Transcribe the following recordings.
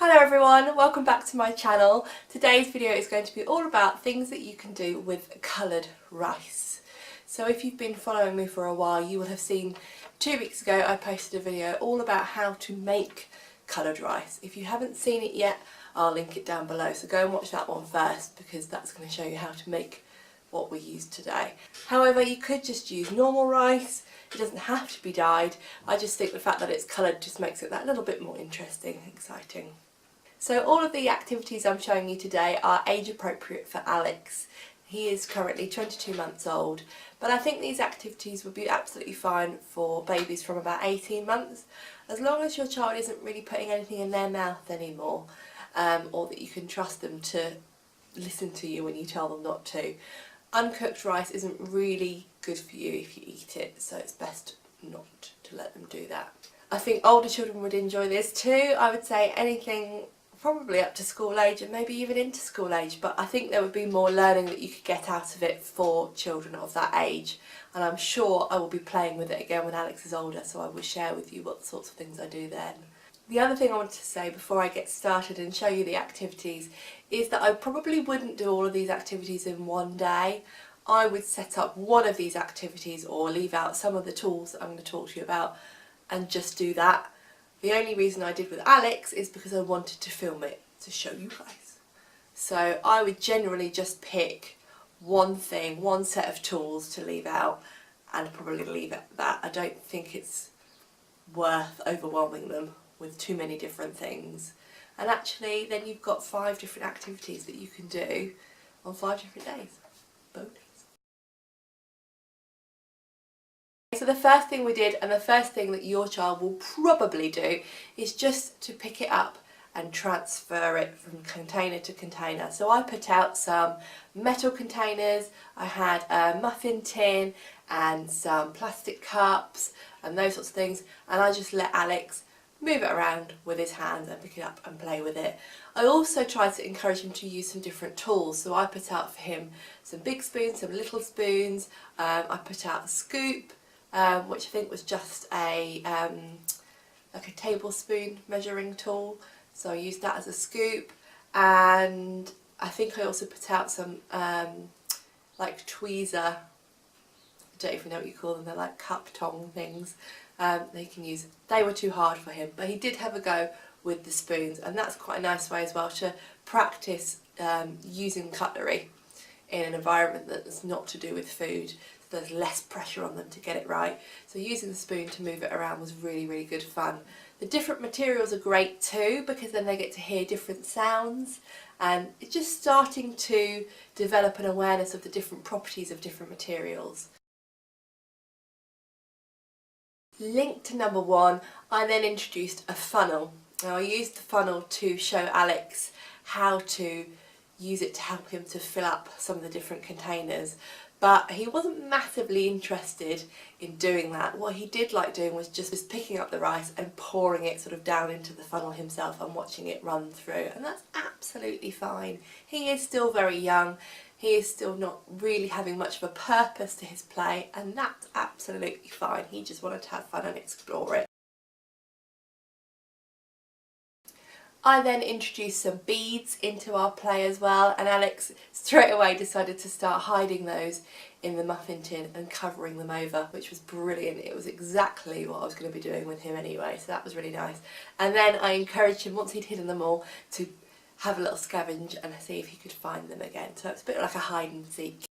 Hello everyone, welcome back to my channel. Today's video is going to be all about things that you can do with coloured rice. So if you've been following me for a while, you will have seen 2 weeks ago I posted a video all about how to make coloured rice. If you haven't seen it yet, I'll link it down below, so go and watch that one first because that's going to show you how to make what we use today. However, you could just use normal rice. It doesn't have to be dyed. I just think the fact that it's coloured just makes it that little bit more interesting and exciting. So all of the activities I'm showing you today are age appropriate for Alex. He is currently 22 months old, but I think these activities would be absolutely fine for babies from about 18 months, as long as your child isn't really putting anything in their mouth anymore, or that you can trust them to listen to you when you tell them not to. Uncooked rice isn't really good for you if you eat it, so it's best not to let them do that. I think older children would enjoy this too. I would say anything probably up to school age and maybe even into school age, but I think there would be more learning that you could get out of it for children of that age, and I'm sure I will be playing with it again when Alex is older, so I will share with you what sorts of things I do then. The other thing I wanted to say before I get started and show you the activities is that I probably wouldn't do all of these activities in one day. I would set up one of these activities or leave out some of the tools that I'm going to talk to you about and just do that. The only reason I did with Alex is because I wanted to film it to show you guys. So I would generally just pick one thing, one set of tools to leave out and probably leave it at that. I don't think it's worth overwhelming them with too many different things. And actually then you've got 5 different activities that you can do on 5 different days. Bonus. So the first thing we did, and the first thing that your child will probably do, is just to pick it up and transfer it from container to container. So I put out some metal containers, I had a muffin tin and some plastic cups and those sorts of things, and I just let Alex move it around with his hands and pick it up and play with it. I also tried to encourage him to use some different tools, so I put out for him some big spoons, some little spoons, I put out a scoop, which I think was just a like a tablespoon measuring tool, so I used that as a scoop, and I think I also put out some like tweezer, I don't even know what you call them, they're like cup tong things. They can use. They were too hard for him, but he did have a go with the spoons, and that's quite a nice way as well to practice using cutlery in an environment that's not to do with food, so there's less pressure on them to get it right. So using the spoon to move it around was really, really good fun. The different materials are great too, because then they get to hear different sounds, and it's just starting to develop an awareness of the different properties of different materials. Linked to number 1, I then introduced a funnel. Now I used the funnel to show Alex how to use it to help him to fill up some of the different containers, but he wasn't massively interested in doing that. What he did like doing was just picking up the rice and pouring it sort of down into the funnel himself and watching it run through, and that's absolutely fine. He is still very young. He is still not really having much of a purpose to his play, and that's absolutely fine. He just wanted to have fun and explore it. I then introduced some beads into our play as well, and Alex straight away decided to start hiding those in the muffin tin and covering them over, which was brilliant. It was exactly what I was going to be doing with him anyway, so that was really nice. And then I encouraged him, once he'd hidden them all, to have a little scavenge and see if he could find them again. So it's a bit like a hide and seek.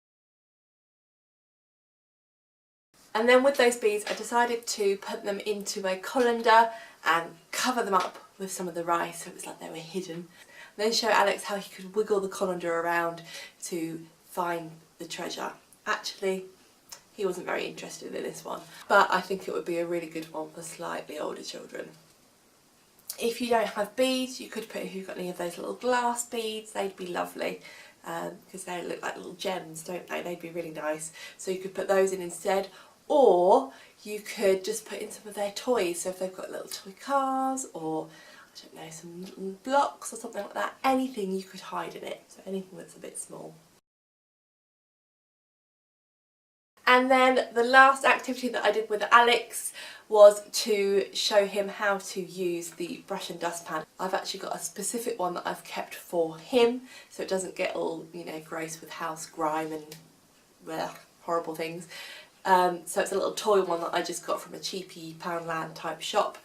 And then with those beads I decided to put them into a colander and cover them up with some of the rice so it was like they were hidden. And then show Alex how he could wiggle the colander around to find the treasure. Actually, he wasn't very interested in this one, but I think it would be a really good one for slightly older children. If you don't have beads, you could put, if you've got any of those little glass beads, they'd be lovely, because they look like little gems, don't they? They'd be really nice. So you could put those in instead, or you could just put in some of their toys. So if they've got little toy cars, or I don't know, some little blocks or something like that, anything you could hide in it, so anything that's a bit small. And then the last activity that I did with Alex was to show him how to use the brush and dustpan. I've actually got a specific one that I've kept for him so it doesn't get all, you know, gross with house grime and horrible things. So it's a little toy one that I just got from a cheapy Poundland type shop,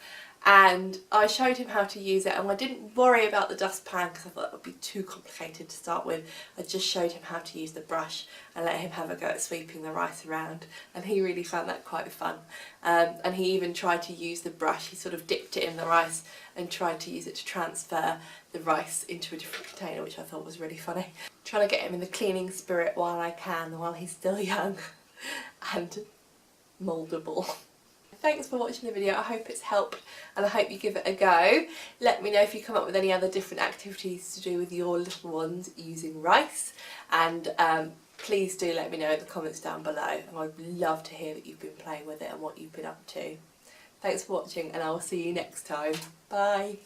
and I showed him how to use it, and I didn't worry about the dustpan because I thought it would be too complicated to start with. I just showed him how to use the brush and let him have a go at sweeping the rice around, and he really found that quite fun. And he even tried to use the brush. He sort of dipped it in the rice and tried to use it to transfer the rice into a different container, which I thought was really funny. Trying to get him in the cleaning spirit while I can, while he's still young and mouldable. Thanks for watching the video. I hope it's helped and I hope you give it a go. Let me know if you come up with any other different activities to do with your little ones using rice, and please do let me know in the comments down below, and I'd love to hear that you've been playing with it and what you've been up to. Thanks for watching, and I will see you next time. Bye.